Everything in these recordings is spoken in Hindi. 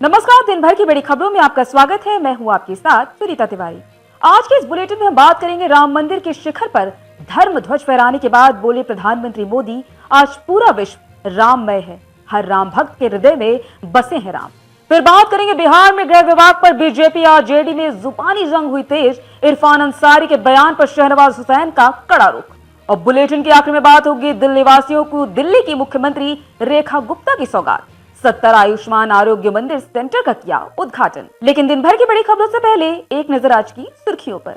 नमस्कार। दिन भर की बड़ी खबरों में आपका स्वागत है। मैं हूं आपके साथ सुनीता तिवारी। आज के इस बुलेटिन में हम बात करेंगे राम मंदिर के शिखर पर धर्म ध्वज फहराने के बाद बोले प्रधानमंत्री मोदी, आज पूरा विश्व राममय है, हर राम भक्त के हृदय में बसे हैं राम। फिर बात करेंगे बिहार में गृह विभाग पर बीजेपी और जेडी में जुबानी जंग हुई तेज, इरफान अंसारी के बयान पर शहनवाज हुसैन का कड़ा रुख। और बुलेटिन के आखिर में बात होगी दिल्ली वासियों को दिल्ली की मुख्यमंत्री रेखा गुप्ता की सौगात। 70 आयुष्मान आरोग्य मंदिर सेंटर का किया उद्घाटन। लेकिन दिन भर की बड़ी खबरों से पहले एक नजर आज की सुर्खियों पर।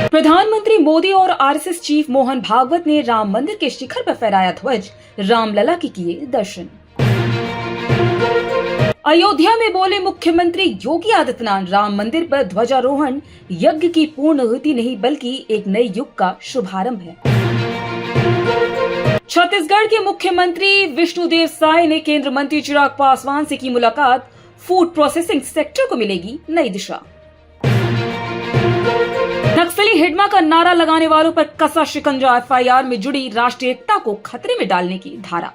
प्रधानमंत्री मोदी और आरएसएस चीफ मोहन भागवत ने राम मंदिर के शिखर पर फहराया ध्वज, रामलला के किए दर्शन। अयोध्या में बोले मुख्यमंत्री योगी आदित्यनाथ, राम मंदिर पर ध्वजारोहण यज्ञ की पूर्णाहुति नहीं बल्कि एक नए युग का शुभारंभ है। छत्तीसगढ़ के मुख्यमंत्री विष्णुदेव साय ने केंद्र मंत्री चिराग पासवान से की मुलाकात, फूड प्रोसेसिंग सेक्टर को मिलेगी नई दिशा। नक्सली हिडमा का नारा लगाने वालों पर कसा शिकंजा, एफआईआर में जुड़ी राष्ट्रीय एकता को खतरे में डालने की धारा।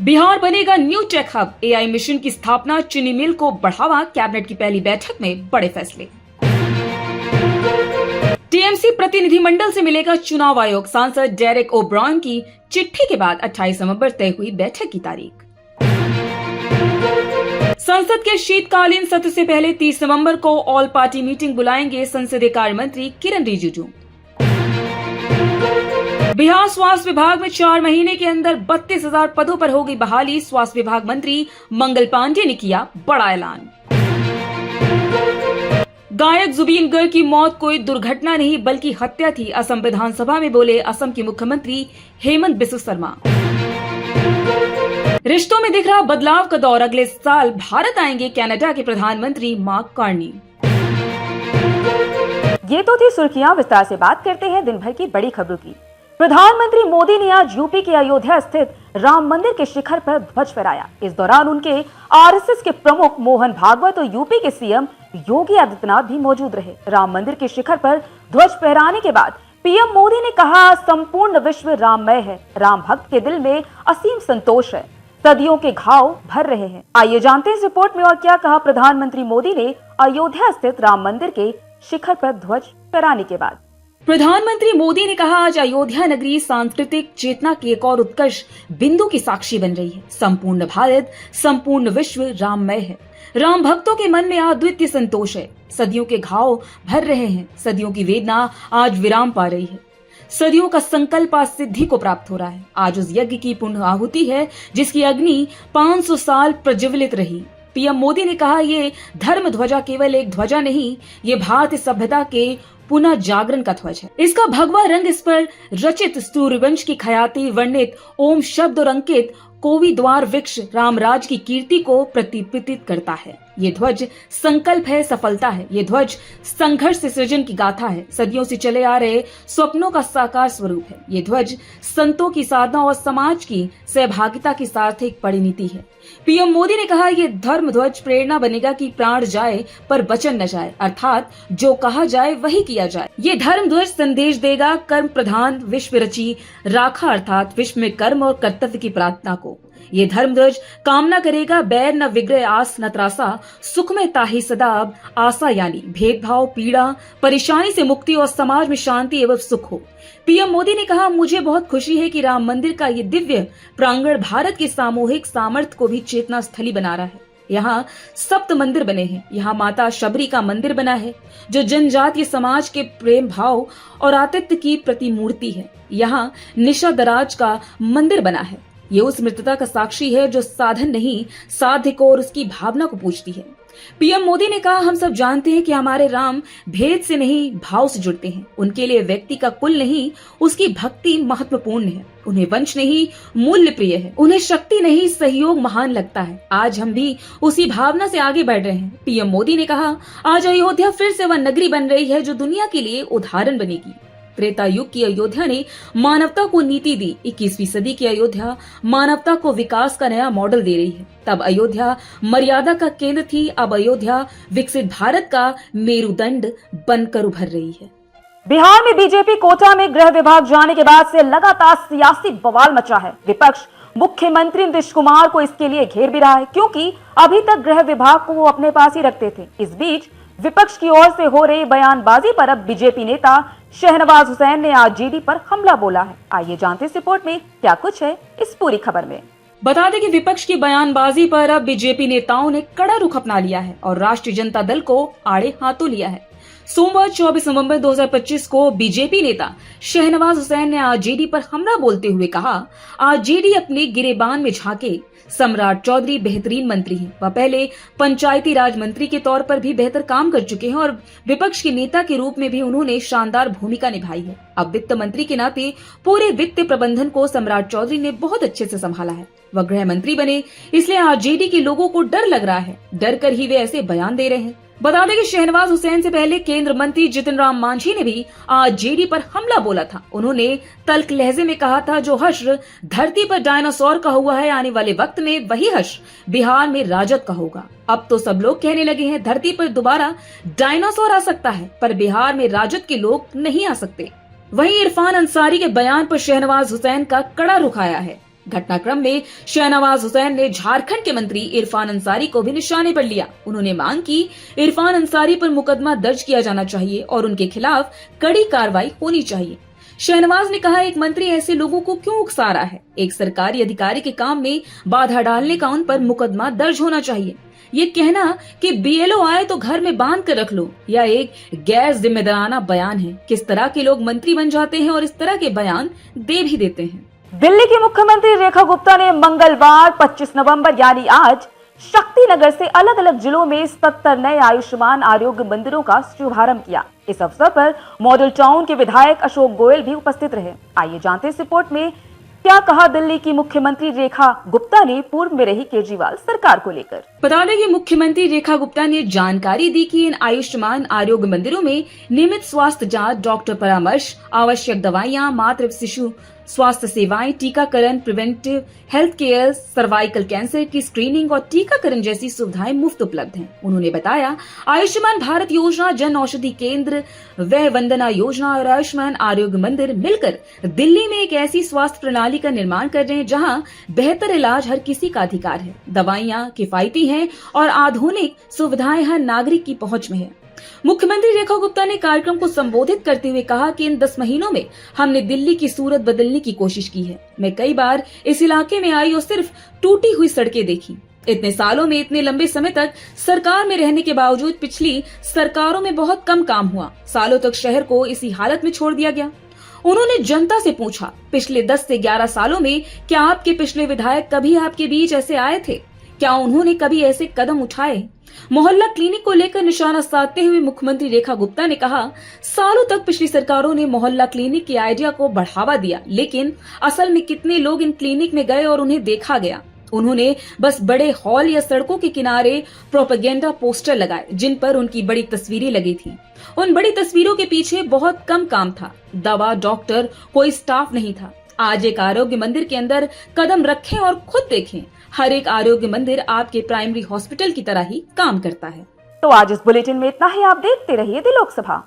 बिहार बनेगा new tech hub, AI mission की स्थापना, चीनी मिल को बढ़ावा, कैबिनेट की पहली बैठक में बड़े फैसले। टीएमसी प्रतिनिधिमंडल से मिलेगा चुनाव आयोग, सांसद डेरेक ओब्रायन की चिट्ठी के बाद 28 नवंबर तय हुई बैठक की तारीख। संसद के शीतकालीन सत्र से पहले 30 नवंबर को ऑल पार्टी मीटिंग बुलाएंगे संसदीय कार्य मंत्री किरण रिजिजू। बिहार स्वास्थ्य विभाग में 4 महीने के अंदर 32,000 पदों पर होगी बहाली, स्वास्थ्य विभाग मंत्री मंगल पांडे ने किया बड़ा ऐलान। गायक जुबीन गर्ग की मौत कोई दुर्घटना नहीं बल्कि हत्या थी, असम विधानसभा में बोले असम के मुख्यमंत्री हेमंत बिस्वा शर्मा। रिश्तों में दिख रहा बदलाव का दौर, अगले साल भारत आएंगे कनाडा के प्रधानमंत्री मार्क कार्नी। ये तो थी सुर्खियां, विस्तार से बात करते हैं दिन भर की बड़ी खबरों की। प्रधानमंत्री मोदी ने आज यूपी के अयोध्या स्थित राम मंदिर के शिखर पर ध्वज फहराया। इस दौरान उनके आरएसएस के प्रमुख मोहन भागवत और यूपी के सीएम योगी आदित्यनाथ भी मौजूद रहे। राम मंदिर के शिखर पर ध्वज फहराने के बाद पीएम मोदी ने कहा, संपूर्ण विश्व राममय है, राम भक्त के दिल में असीम संतोष है, सदियों के घाव भर रहे हैं। आइए जानते हैं इस रिपोर्ट में और क्या कहा प्रधानमंत्री मोदी ने अयोध्या स्थित राम मंदिर के शिखर पर ध्वज फहराने के बाद। प्रधानमंत्री मोदी ने कहा, आज अयोध्या नगरी सांस्कृतिक चेतना की एक और उत्कर्ष बिंदु की साक्षी बन रही है। संपूर्ण भारत, संपूर्ण विश्व राममय है, राम भक्तों के मन में अद्वितीय संतोष है, सदियों के घाव भर रहे हैं, सदियों की वेदना आज विराम पा रही है, सदियों का संकल्प आज सिद्धि को प्राप्त हो रहा है। आज उस यज्ञ की पूर्ण आहुति है जिसकी अग्नि 500 साल प्रज्वलित रही। पीएम मोदी ने कहा, ये धर्म ध्वजा केवल एक ध्वजा नहीं, ये भारतीय सभ्यता के पुनः जागरण का ध्वज है। इसका भगवा रंग इस पर रचित सूर्यवंश की ख्याति वर्णित ओम शब्द और अंकित कोवी द्वार वृक्ष रामराज की कीर्ति को प्रतिपित करता है। ये ध्वज संकल्प है, सफलता है। ये ध्वज संघर्ष से सृजन की गाथा है, सदियों से चले आ रहे स्वप्नों का साकार स्वरूप है। ये ध्वज संतों की साधना और समाज की सहभागिता की सार्थक परिणति है। पीएम मोदी ने कहा, ये धर्म ध्वज प्रेरणा बनेगा कि प्राण जाए पर वचन न जाए, अर्थात जो कहा जाए वही किया जाए। ये धर्म ध्वज संदेश देगा कर्म प्रधान विश्व रची राखा, अर्थात विश्व में कर्म और कर्तव्य की प्रार्थना को। ये धर्म ध्वज कामना करेगा बैर न विग्रह आस न त्रासा, सुख में ताही सदा अब आशा, यानी भेदभाव पीड़ा परेशानी से मुक्ति और समाज में शांति एवं सुख हो। पीएम मोदी ने कहा, मुझे बहुत खुशी है कि राम मंदिर का ये दिव्य प्रांगण भारत के सामूहिक सामर्थ्य को भी चेतना स्थली बना रहा है। यहाँ 7 मंदिर बने हैं। यहाँ माता शबरी का मंदिर बना है जो जनजातीय समाज के प्रेम भाव और आतिथ्य की प्रतिमूर्ति है। यहाँ निशा दराज का मंदिर बना है। ये उस मृतता का साक्षी है जो साधन नहीं साध्य को और उसकी भावना को पूजती है। पीएम मोदी ने कहा, हम सब जानते हैं कि हमारे राम भेद से नहीं भाव से जुड़ते हैं। उनके लिए व्यक्ति का कुल नहीं उसकी भक्ति महत्वपूर्ण है। उन्हें वंश नहीं मूल्य प्रिय है, उन्हें शक्ति नहीं सहयोग महान लगता है। आज हम भी उसी भावना से आगे बढ़ रहे हैं। पीएम मोदी ने कहा, आज अयोध्या फिर से वह नगरी बन रही है जो दुनिया के लिए उदाहरण बनेगी। त्रेता युग की अयोध्या ने मानवता को नीति दी, 21वीं सदी की अयोध्या मानवता को विकास का नया मॉडल दे रही है। तब अयोध्या मर्यादा का केंद्र थी, अब अयोध्या विकसित भारत का मेरुदंड बनकर उभर रही है। बिहार में बीजेपी कोटा में गृह विभाग जाने के बाद से लगातार सियासी बवाल मचा है। विपक्ष मुख्यमंत्री नीतीश कुमार को इसके लिए घेर भी रहा है, क्योंकि अभी तक गृह विभाग को वो अपने पास ही रखते थे। इस बीच विपक्ष की ओर से हो रही बयानबाजी पर अब बीजेपी नेता शहनवाज हुसैन ने आज जीडी पर हमला बोला है। आइए जानते हैं इस रिपोर्ट में क्या कुछ है इस पूरी खबर में। बता दें कि विपक्ष की बयानबाजी पर अब बीजेपी नेताओं ने कड़ा रुख अपना लिया है और राष्ट्रीय जनता दल को आड़े हाथों लिया है। सोमवार 24 नवंबर 2025 को बीजेपी नेता शहनवाज हुसैन ने आरजेडी पर हमला बोलते हुए कहा, आरजेडी अपने गिरेबान में झांके। सम्राट चौधरी बेहतरीन मंत्री हैं। वह पहले पंचायती राज मंत्री के तौर पर भी बेहतर काम कर चुके हैं और विपक्ष के नेता के रूप में भी उन्होंने शानदार भूमिका निभाई है। अब वित्त मंत्री के नाते पूरे वित्त प्रबंधन को सम्राट चौधरी ने बहुत अच्छे से संभाला है। वह गृह मंत्री बने, इसलिए आरजेडी के लोगों को डर लग रहा है। डर कर ही वे ऐसे बयान दे रहे हैं। बता दें कि शहनवाज हुसैन से पहले केंद्र मंत्री जितिन राम मांझी ने भी आरजेडी पर हमला बोला था। उन्होंने तल्ख लहजे में कहा था, जो हश्र धरती पर डायनासोर का हुआ है, आने वाले वक्त में वही हश्र बिहार में राजद का होगा। अब तो सब लोग कहने लगे हैं धरती पर दोबारा डायनासोर आ सकता है, पर बिहार में राजद के लोग नहीं आ सकते। वहीं इरफान अंसारी के बयान पर शहनवाज हुसैन का कड़ा रुख आया है। घटनाक्रम में शहनवाज हुसैन ने झारखंड के मंत्री इरफान अंसारी को भी निशाने पर लिया। उन्होंने मांग की इरफान अंसारी पर मुकदमा दर्ज किया जाना चाहिए और उनके खिलाफ कड़ी कार्रवाई होनी चाहिए। शहनवाज ने कहा, एक मंत्री ऐसे लोगों को क्यों उकसा रहा है? एक सरकारी अधिकारी के काम में बाधा डालने का उन पर मुकदमा दर्ज होना चाहिए। ये कहना कि बीएलओ आए तो घर में बांध कर रख लो, या एक गैर जिम्मेदाराना बयान है। किस तरह के लोग मंत्री बन जाते हैं और इस तरह के बयान दे भी देते हैं। दिल्ली की मुख्यमंत्री रेखा गुप्ता ने मंगलवार 25 नवंबर यानी आज शक्तिनगर से अलग अलग जिलों में 77 नए आयुष्मान आरोग्य मंदिरों का शुभारंभ किया। इस अवसर पर मॉडल टाउन के विधायक अशोक गोयल भी उपस्थित रहे। आइए जानते हैं इस रिपोर्ट में क्या कहा दिल्ली की मुख्यमंत्री रेखा गुप्ता ने पूर्व में रही केजरीवाल सरकार को लेकर। बता दें कि मुख्यमंत्री रेखा गुप्ता ने जानकारी दी कि इन आयुष्मान आरोग्य मंदिरों में नियमित स्वास्थ्य जांच, डॉक्टर परामर्श, आवश्यक दवाइयां, मातृ शिशु स्वास्थ्य सेवाएं, टीकाकरण, preventive health care, cervical cancer की स्क्रीनिंग और टीकाकरण जैसी सुविधाएं मुफ्त उपलब्ध हैं। उन्होंने बताया, आयुष्मान भारत योजना, जन औषधि केंद्र, वह वंदना योजना और आयुष्मान आरोग्य मंदिर मिलकर दिल्ली में एक ऐसी स्वास्थ्य प्रणाली का निर्माण कर रहे हैं जहां बेहतर इलाज हर किसी का अधिकार है। दवाइयां किफायती हैं और आधुनिक सुविधाएं हर नागरिक की पहुंच में है। मुख्यमंत्री रेखा गुप्ता ने कार्यक्रम को संबोधित करते हुए कहा कि इन 10 महीनों में हमने दिल्ली की सूरत बदलने की कोशिश की है। मैं कई बार इस इलाके में आई और सिर्फ टूटी हुई सड़कें देखी। इतने सालों में, इतने लंबे समय तक सरकार में रहने के बावजूद पिछली सरकारों में बहुत कम काम हुआ। सालों तक शहर को इसी हालत में छोड़ दिया गया। उन्होंने जनता से पूछा, पिछले 10 से 11 सालों में क्या आपके पिछले विधायक कभी आपके बीच ऐसे आए थे? क्या उन्होंने कभी ऐसे कदम उठाए? मोहल्ला क्लिनिक को लेकर निशाना साधते हुए मुख्यमंत्री रेखा गुप्ता ने कहा, सालों तक पिछली सरकारों ने मोहल्ला क्लिनिक के आइडिया को बढ़ावा दिया, लेकिन असल में कितने लोग इन क्लिनिक में गए और उन्हें देखा गया? उन्होंने बस बड़े हॉल या सड़कों के किनारे प्रोपेगेंडा पोस्टर लगाए जिन पर उनकी बड़ी तस्वीरें लगी थी। उन बड़ी तस्वीरों के पीछे बहुत कम काम था। दवा, डॉक्टर, कोई स्टाफ नहीं था। आज एक आरोग्य मंदिर के अंदर कदम रखें और खुद देखें, हर एक आरोग्य मंदिर आपके प्राइमरी हॉस्पिटल की तरह ही काम करता है। तो आज इस बुलेटिन में इतना ही। आप देखते रहिए दी लोकसभा।